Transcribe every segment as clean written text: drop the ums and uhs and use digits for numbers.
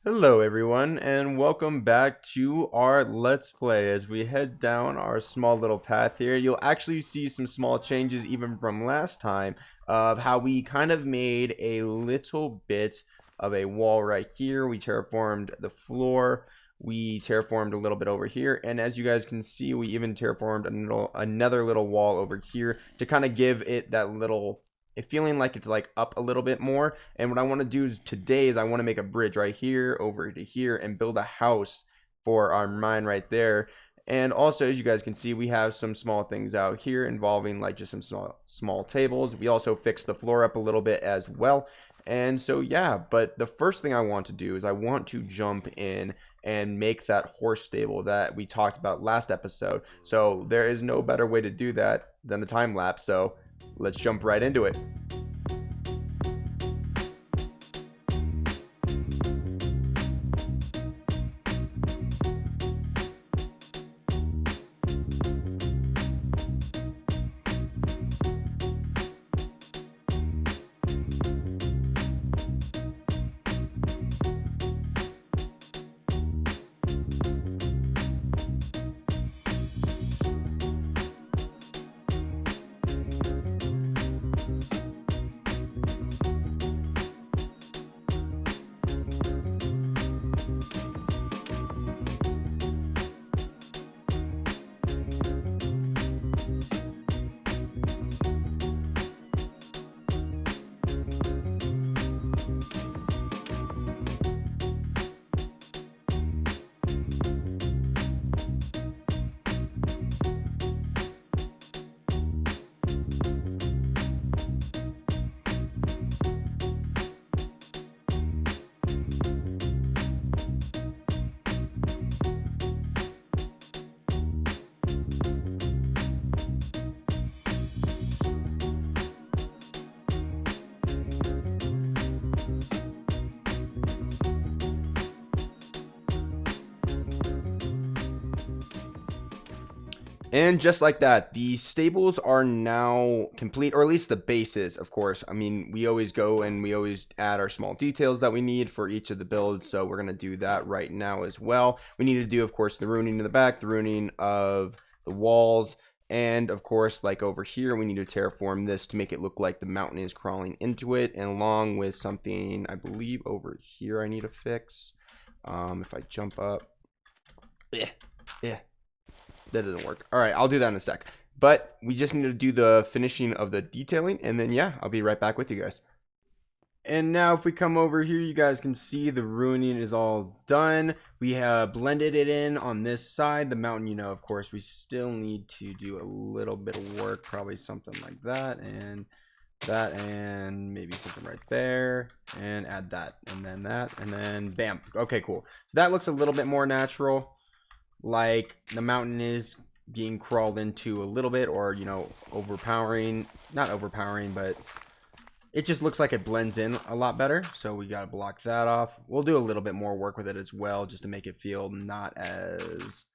Hello everyone and welcome back to our Let's Play. As we head down our small little path here, you'll actually see some small changes even from last time of how we kind of made a little bit of a wall right here. We terraformed the floor, we terraformed a little bit over here, and as you guys can see, we even terraformed another little wall over here to kind of give it that little feeling like it's like up a little bit more. And what I want to do today is I want to make a bridge right here over to here and build a house for our mine right there. And also, as you guys can see, we have some small things out here involving like just some small tables. We also fixed the floor up a little bit as well. And so yeah, but the first thing I want to do is I want to jump in and make that horse stable that we talked about last episode. So there is no better way to do that than the time lapse. So let's jump right into it. And just like that, the stables are now complete, or at least the bases, of course. I mean, we always go and we always add our small details that we need for each of the builds, so we're going to do that right now as well. We need to do, of course, the ruining in the back, the ruining of the walls, and, of course, like over here, we need to terraform this to make it look like the mountain is crawling into it, and along with something, I believe, over here I need to fix. If I jump up... Yeah. That doesn't work. All right, I'll do that in a sec. But we just need to do the finishing of the detailing, and then yeah, I'll be right back with you guys. And now if we come over here, you guys can see the ruining is all done. We have blended it in on this side. The mountain, you know, of course, we still need to do a little bit of work, probably something like that, and maybe something right there, and add that, and then bam. Okay, cool. That looks a little bit more natural. Like the mountain is being crawled into a little bit, or you know, not overpowering, but it just looks like it blends in a lot better. So we got to block that off. We'll do a little bit more work with it as well, just to make it feel not as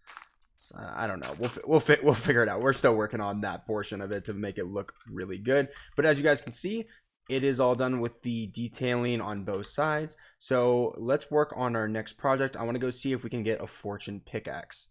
I don't know. We'll figure it out. We're still working on that portion of it to make it look really good. But as you guys can see, it is all done with the detailing on both sides. So let's work on our next project. I want to go see if we can get a fortune pickaxe.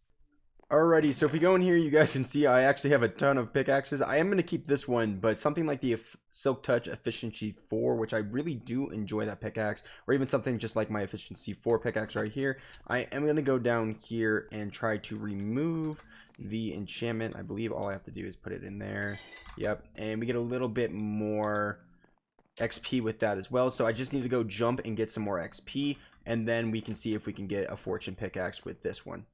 Alrighty, so if we go in here, you guys can see I actually have a ton of pickaxes. I am going to keep this one, but something like the Silk Touch Efficiency 4, which I really do enjoy that pickaxe, or even something just like my Efficiency 4 pickaxe right here. I am going to go down here and try to remove the enchantment. I believe all I have to do is put it in there. Yep, and we get a little bit more XP with that as well. So I just need to go jump and get some more XP, and then we can see if we can get a fortune pickaxe with this one.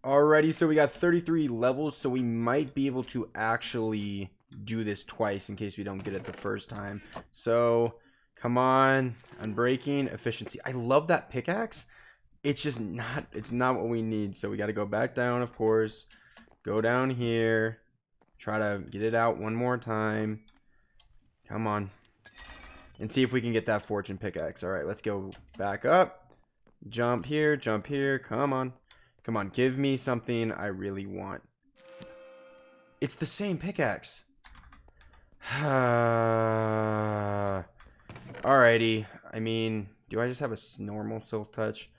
Alrighty, so we got 33 levels, so we might be able to actually do this twice in case we don't get it the first time. So come on, unbreaking, efficiency. I love that pickaxe. It's just not, it's not what we need. So we got to go back down, of course, go down here, try to get it out one more time. Come on. And see if we can get that fortune pickaxe. All right, let's go back up. Jump here, come on. Come on, give me something I really want. It's the same pickaxe. Alrighty. I mean, do I just have a normal Silk Touch?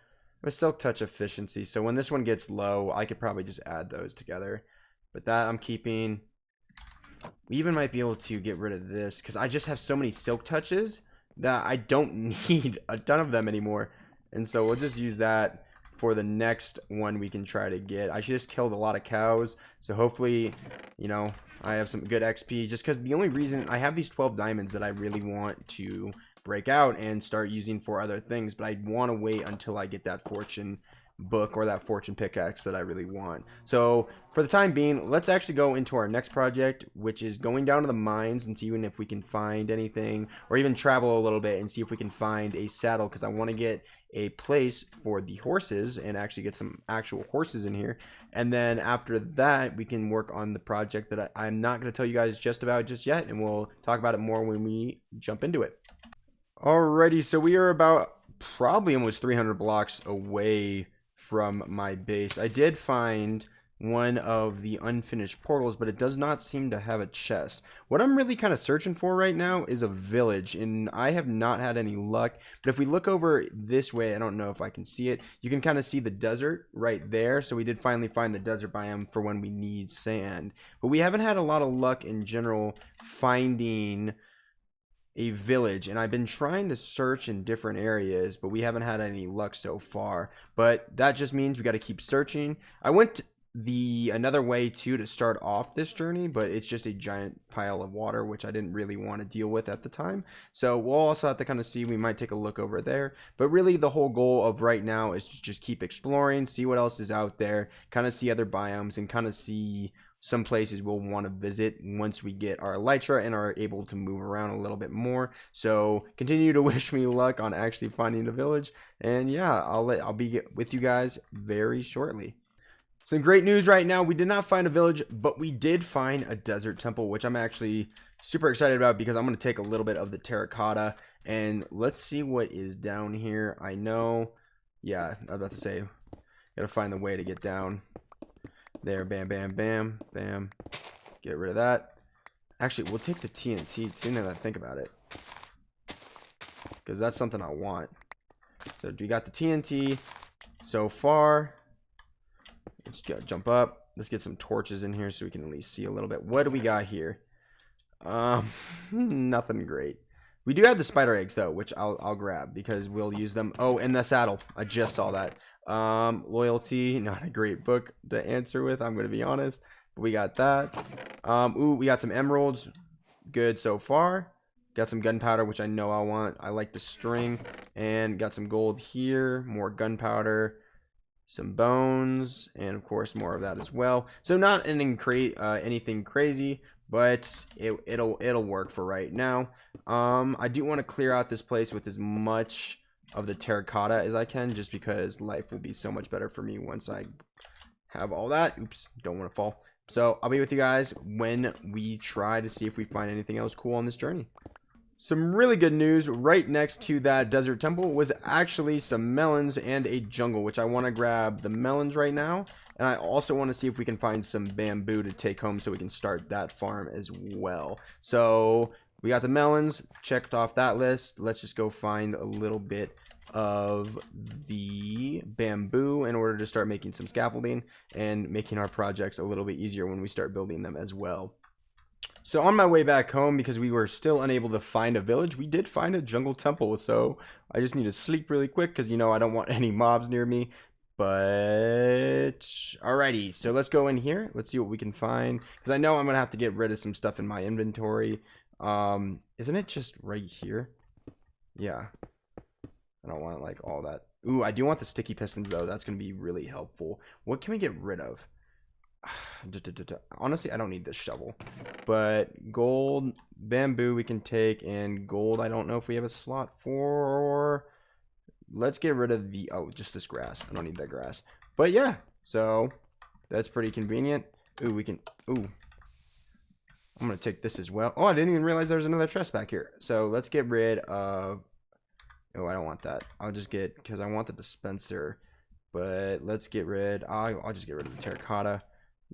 a silk touch efficiency. So when this one gets low, I could probably just add those together. But that I'm keeping. We even might be able to get rid of this because I just have so many silk touches that I don't need a ton of them anymore. And so we'll just use that for the next one we can try to get. I just killed a lot of cows, so hopefully, you know, I have some good XP. Just because the only reason I have these 12 diamonds that I really want to break out and start using for other things, but I want to wait until I get that fortune book or that fortune pickaxe that I really want. So for the time being, let's actually go into our next project, which is going down to the mines and seeing if we can find anything, or even travel a little bit and see if we can find a saddle, because I want to get a place for the horses and actually get some actual horses in here. And then after that, we can work on the project that I'm not going to tell you guys just yet, and we'll talk about it more when we jump into it. Alrighty, so we are about probably almost 300 blocks away from my base. I did find one of the unfinished portals, but it does not seem to have a chest. What I'm really kind of searching for right now is a village, and I have not had any luck. But if we look over this way, I don't know if I can see it, you can kind of see the desert right there. So we did finally find the desert biome for when we need sand, but we haven't had a lot of luck in general finding a village, and I've been trying to search in different areas, but we haven't had any luck so far. But that just means we got to keep searching. I went another way too to start off this journey, but it's just a giant pile of water, which I didn't really want to deal with at the time. So we'll also have to kind of see. We might take a look over there, but really the whole goal of right now is to just keep exploring, see what else is out there, kind of see other biomes, and kind of see some places we'll want to visit once we get our elytra and are able to move around a little bit more. So continue to wish me luck on actually finding a village, and yeah, I'll be with you guys very shortly. Some great news right now. We did not find a village, but we did find a desert temple, which I'm actually super excited about because I'm going to take a little bit of the terracotta and let's see what is down here. I know, yeah, I was about to say, gotta find the way to get down there. Bam, bam, bam, bam. Get rid of that. Actually, we'll take the TNT soon as I think about it, because that's something I want. So we got the TNT so far. Let's go, jump up. Let's get some torches in here so we can at least see a little bit. What do we got here? Nothing great. We do have the spider eggs though, which I'll grab because we'll use them. Oh, and the saddle. I just saw that. Loyalty, not a great book to answer with, I'm gonna be honest, but we got that. Ooh, we got some emeralds. Good so far. Got some gunpowder, which I know I want. I like the string. And got some gold here, more gunpowder, some bones, and of course more of that as well. So not anything crazy, but it'll work for right now. I do want to clear out this place with as much of the terracotta as I can, just because life will be so much better for me once I have all that. Oops, don't want to fall. So I'll be with you guys when we try to see if we find anything else cool on this journey. Some really good news. Right next to that desert temple was actually some melons and a jungle, which I want to grab the melons right now. And I also want to see if we can find some bamboo to take home so we can start that farm as well. So we got the melons checked off that list. Let's just go find a little bit of the bamboo in order to start making some scaffolding and making our projects a little bit easier when we start building them as well. So on my way back home, because we were still unable to find a village, we did find a jungle temple. So I just need to sleep really quick because, you know, I don't want any mobs near me. But alrighty, so let's go in here. Let's see what we can find, because I know I'm gonna have to get rid of some stuff in my inventory. Isn't it just right here? Yeah, I don't want like all that. Ooh, I do want the sticky pistons though. That's gonna be really helpful. What can we get rid of? Honestly, I don't need this shovel, but gold, bamboo we can take, and gold I don't know if we have a slot for. Let's get rid of the just this grass. I don't need that grass, but yeah, so that's pretty convenient. Ooh, we can I'm gonna take this as well. Oh, I didn't even realize there was another chest back here. So let's get rid of, oh, I don't want that. I'll just get, because I want the dispenser, but let's get rid, I'll just get rid of the terracotta.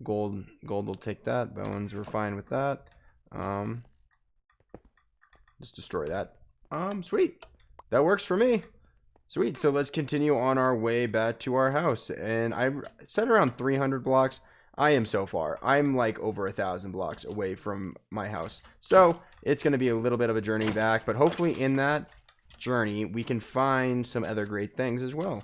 Gold will take that. Bones, we're fine with that. Just destroy that. Sweet, that works for me. Sweet. So let's continue on our way back to our house. And I said around 300 blocks. I am so far. I'm like over 1,000 blocks away from my house. So it's going to be a little bit of a journey back. But hopefully in that journey, we can find some other great things as well.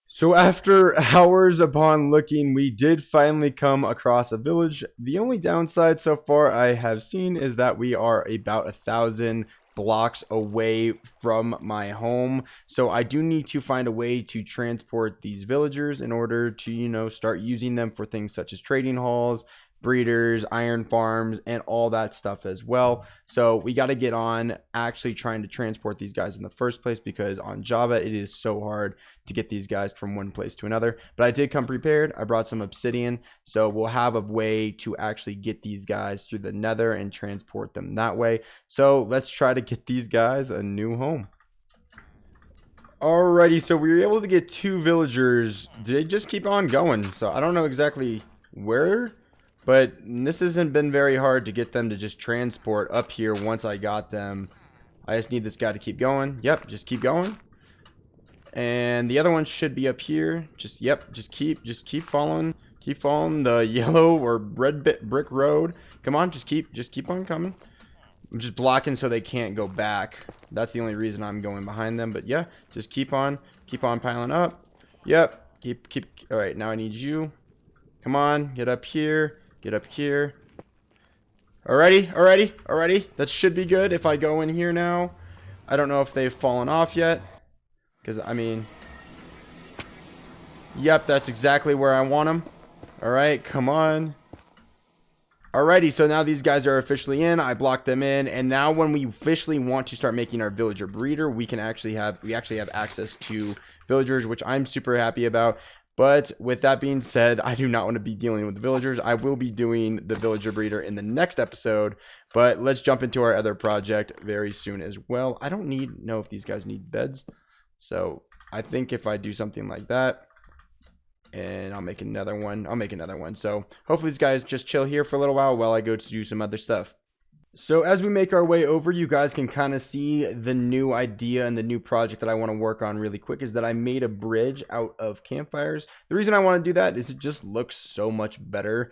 So after hours upon looking, we did finally come across a village. The only downside so far I have seen is that we are about 1,000 blocks away from my home. So I do need to find a way to transport these villagers in order to, start using them for things such as trading halls, breeders, iron farms, and all that stuff as well. So we got to get on actually trying to transport these guys in the first place, because on Java it is so hard to get these guys from one place to another. But I did come prepared. I brought some obsidian, so we'll have a way to actually get these guys through the nether and transport them that way. So let's try to get these guys a new home. Alrighty, so we were able to get 2 villagers. They just keep on going, so I don't know exactly where, but this hasn't been very hard to get them to just transport up here once I got them. I just need this guy to keep going. Yep, just keep going. And the other one should be up here. Just keep following. Keep following the yellow or red brick road. Come on, just keep on coming. I'm just blocking so they can't go back. That's the only reason I'm going behind them. But yeah, just keep on piling up. Yep, keep. All right, now I need you. Come on, get up here. Get up here. Alrighty. That should be good if I go in here now. I don't know if they've fallen off yet. Because, I mean... Yep, that's exactly where I want them. Alright, come on. Alrighty, so now these guys are officially in. I blocked them in. And now when we officially want to start making our villager breeder, we actually have access to villagers, which I'm super happy about. But with that being said, I do not want to be dealing with the villagers. I will be doing the villager breeder in the next episode. But let's jump into our other project very soon as well. I don't know if these guys need beds. So I think if I do something like that, and I'll make another one. So hopefully these guys just chill here for a little while I go to do some other stuff. So as we make our way over, you guys can kind of see the new idea and the new project that I want to work on really quick is that I made a bridge out of campfires. The reason I want to do that is it just looks so much better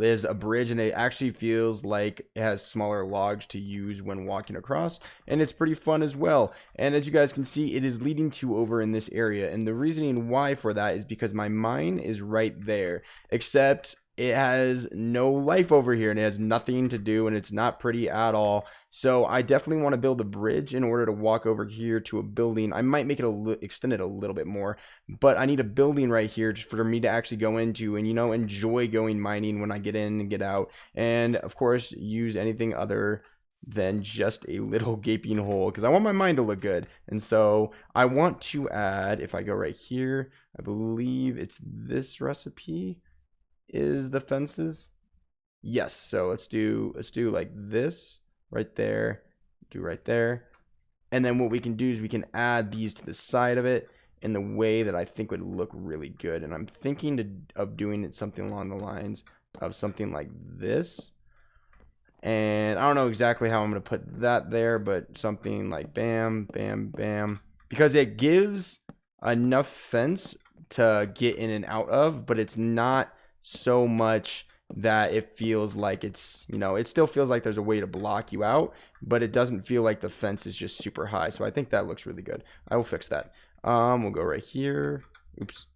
as a bridge, and it actually feels like it has smaller logs to use when walking across, and it's pretty fun as well. And as you guys can see, it is leading to over in this area, and the reasoning why for that is because my mine is right there, except it has no life over here and it has nothing to do and it's not pretty at all. So I definitely want to build a bridge in order to walk over here to a building. I might make it extend it a little bit more, but I need a building right here just for me to actually go into and, enjoy going mining when I get in and get out. And of course, use anything other than just a little gaping hole because I want my mine to look good. And so I want to add, if I go right here, I believe it's this recipe is the fences. Yes, so let's do like this right there, do right there, and then what we can do is we can add these to the side of it in the way that I think would look really good. And I'm thinking of doing it something along the lines of something like this, and I don't know exactly how I'm going to put that there, but something like bam bam bam, because it gives enough fence to get in and out of, but it's not so much that it feels like it's, it still feels like there's a way to block you out, but it doesn't feel like the fence is just super high. So I think that looks really good. I will fix that. We'll go right here. Oops.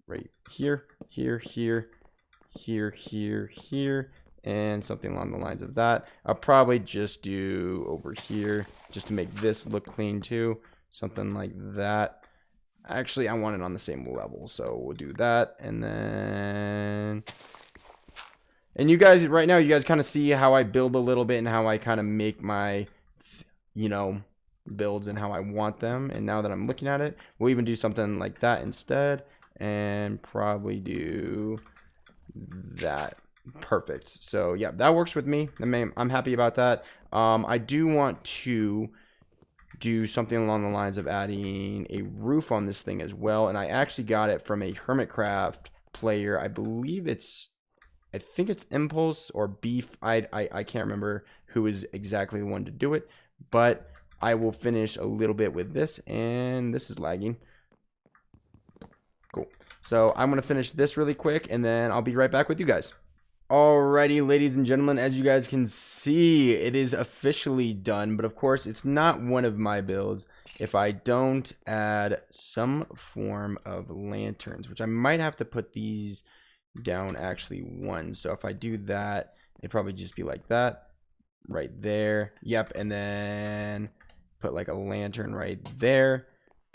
Right here, here, and something along the lines of that. I'll probably just do over here just to make this look clean too. Something like that. Actually, I want it on the same level, so we'll do that. And then, and you guys right now, you guys kind of see how I build a little bit and how I kind of make my, builds and how I want them. And now that I'm looking at it, we'll even do something like that instead, and probably do that. Perfect. So yeah, that works with me. I'm happy about that. I do want to do something along the lines of adding a roof on this thing as well, and I actually got it from a Hermitcraft player. I think it's Impulse or Beef. I can't remember who is exactly the one to do it, but I will finish a little bit with this, and this is lagging. Cool. So I'm going to finish this really quick, and then I'll be right back with you guys. Alrighty, ladies and gentlemen, as you guys can see, it is officially done, but of course, it's not one of my builds if I don't add some form of lanterns, which I might have to put these down actually one. So if I do that, it'd probably just be like that right there. Yep, and then put like a lantern right there,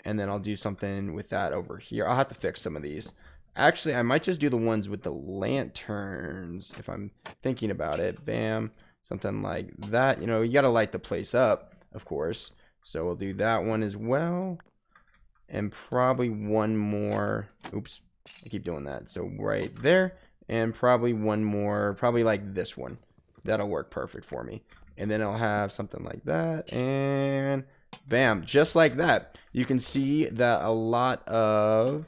and then I'll do something with that over here. I'll have to fix some of these. Actually, I might just do the ones with the lanterns if I'm thinking about it. Bam, something like that. You know, you gotta light the place up, of course. So we'll do that one as well, and probably one more. Oops, I keep doing that. So right there, and probably one more, probably like this one. That'll work perfect for me. And then I'll have something like that, and bam, just like that. You can see that a lot of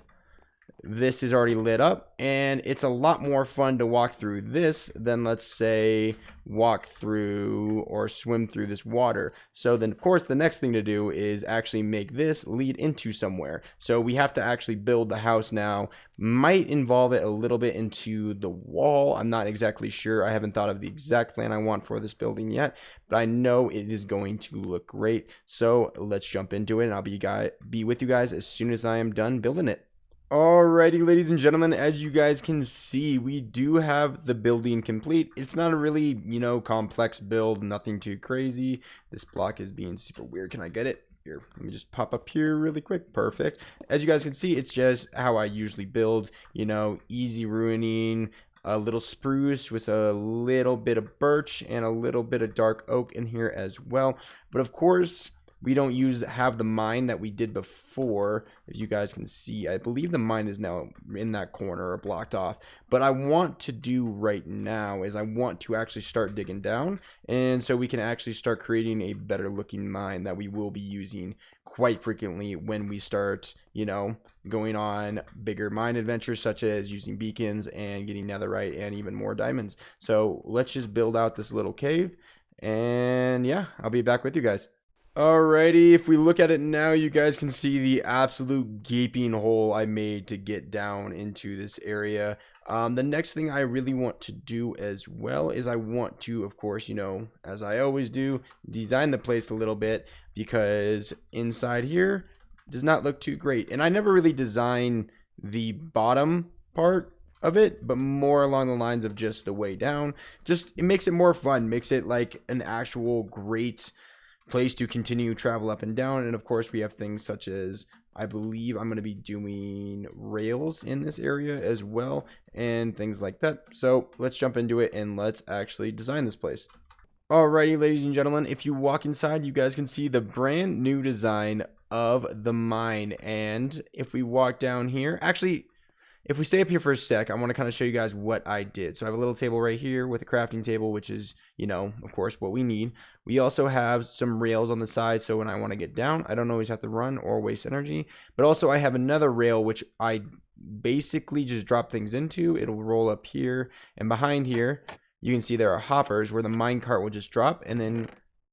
this is already lit up, and it's a lot more fun to walk through this than, let's say, walk through or swim through this water. So then, of course, the next thing to do is actually make this lead into somewhere. So we have to actually build the house now. Might involve it a little bit into the wall. I'm not exactly sure. I haven't thought of the exact plan I want for this building yet, but I know it is going to look great. So let's jump into it, and I'll be with you guys as soon as I am done building it. Alrighty, ladies and gentlemen, as you guys can see, we do have the building complete. It's not a really, you know, complex build, nothing too crazy. This block is being super weird. Can I get it? Here, let me just pop up here really quick. Perfect. As you guys can see, it's just how I usually build, you know, easy ruining, a little spruce with a little bit of birch and a little bit of dark oak in here as well. But of course, we don't have the mine that we did before. As you guys can see, I believe the mine is now in that corner or blocked off. But I want to do right now is I want to actually start digging down, and so we can actually start creating a better looking mine that we will be using quite frequently when we start, you know, going on bigger mine adventures, such as using beacons and getting netherite and even more diamonds. So let's just build out this little cave, and yeah, I'll be back with you guys. Alrighty, if we look at it now, you guys can see the absolute gaping hole I made to get down into this area. The next thing I really want to do as well is I want to, of course, you know, as I always do, design the place a little bit, because inside here does not look too great. And I never really design the bottom part of it, but more along the lines of just the way down. Just, it makes it more fun, makes it like an actual great place to continue travel up and down. And of course, we have things such as, I believe I'm going to be doing rails in this area as well, and things like that. So let's jump into it and let's actually design this place. Alrighty, ladies and gentlemen, if you walk inside, you guys can see the brand new design of the mine. And if we walk down here, actually, if we stay up here for a sec, I want to kind of show you guys what I did. So I have a little table right here with a crafting table, which is, you know, of course, what we need. We also have some rails on the side, so when I want to get down, I don't always have to run or waste energy. But also I have another rail, which I basically just drop things into. It'll roll up here, and behind here, you can see there are hoppers where the minecart will just drop and then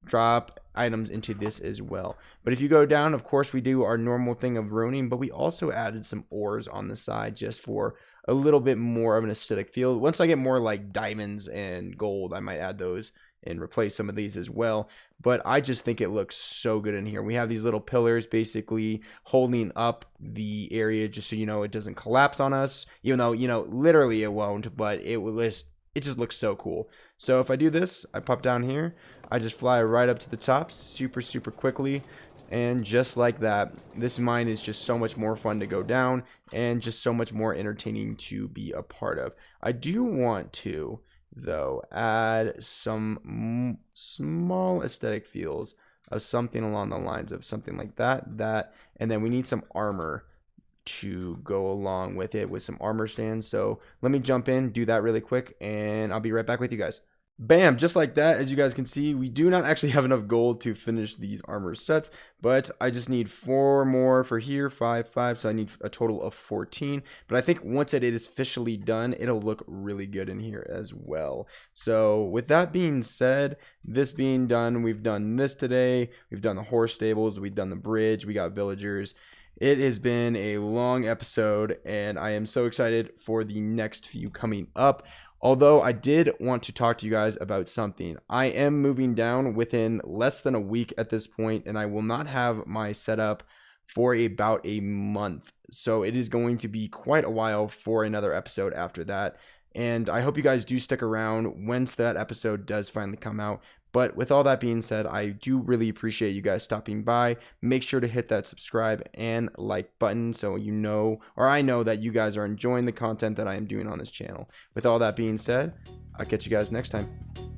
drop items into this as well. But if you go down, of course, we do our normal thing of ruining, but we also added some ores on the side just for a little bit more of an aesthetic feel. Once I get more like diamonds and gold, I might add those and replace some of these as well. But I just think it looks so good in here. We have these little pillars basically holding up the area just so, you know, it doesn't collapse on us, even though, you know, literally it won't, but it just looks so cool. So if I do this, I pop down here, I just fly right up to the top super quickly, and just like that, this mine is just so much more fun to go down and just so much more entertaining to be a part of. I do want to, though, add some small aesthetic feels of something along the lines of something like that, and then we need some armor to go along with it, with some armor stands. So let me jump in, do that really quick, and I'll be right back with you guys. Bam, just like that. As you guys can see, we do not actually have enough gold to finish these armor sets, but I just need 4 more for here, 5, 5, so I need a total of 14. But I think once it is officially done, it'll look really good in here as well. So with that being said, this being done, we've done this today. We've done the horse stables, we've done the bridge, we got villagers. It has been a long episode, and I am so excited for the next few coming up. Although I did want to talk to you guys about something. I am moving down within less than a week at this point, and I will not have my setup for about a month. So it is going to be quite a while for another episode after that. And I hope you guys do stick around once that episode does finally come out. But with all that being said, I do really appreciate you guys stopping by. Make sure to hit that subscribe and like button so you know, or I know, that you guys are enjoying the content that I am doing on this channel. With all that being said, I'll catch you guys next time.